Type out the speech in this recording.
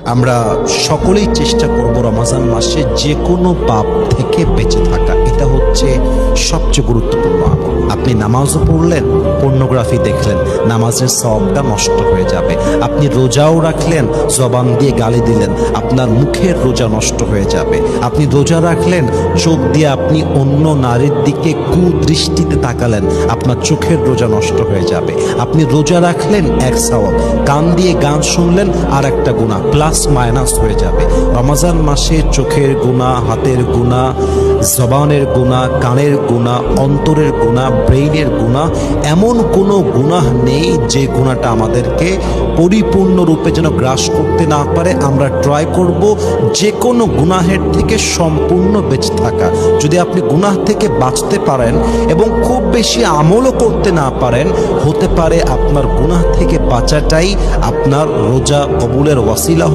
আমরা সকলেই চেষ্টা করব রমজান মাসে যে কোনো পাপ থেকে বেঁচে থাকা। এটা হচ্ছে সবচেয়ে গুরুত্বপূর্ণ আমল। আপনি নামাজও পড়লেন, পর্নোগ্রাফি দেখলেন, নামাজের সওয়াবটা নষ্ট হয়ে যাবে। আপনি রোজাও রাখলেন, জবান দিয়ে গালি দিলেন, আপনার মুখের রোজা নষ্ট হয়ে যাবে। আপনি রোজা রাখলেন, চোখ দিয়ে আপনি অন্য নারীর দিকে কুদৃষ্টিতে তাকালেন, আপনার চোখের রোজা নষ্ট হয়ে যাবে। আপনি রোজা রাখলেন এক সওয়াব, কান দিয়ে গান শুনলেন আর একটা গুনাহ, প্লাস মাইনাস হয়ে যাবে। রমজান মাসে চোখের গুনাহ, হাতের গুনাহ, জবানের গুনাহ, কানের গুনাহ, অন্তরের গুনাহ, ব্রেইনের গুনাহ, এমন কোনো গুনাহ নেই যে গুনাহটা আমাদেরকে পরিপূর্ণরূপে যেন গ্রাস করতে না পারে। আমরা ট্রাই করব যে কোনো গুনাহের থেকে সম্পূর্ণ বেঁচে থাকা। যদি আপনি গুনাহ থেকে বাঁচতে পারেন এবং খুব বেশি আমলও করতে না পারেন, হতে পারে আপনার গুনাহ থেকে বাঁচাটাই আপনার রোজা কবুলের ওয়াসিলা।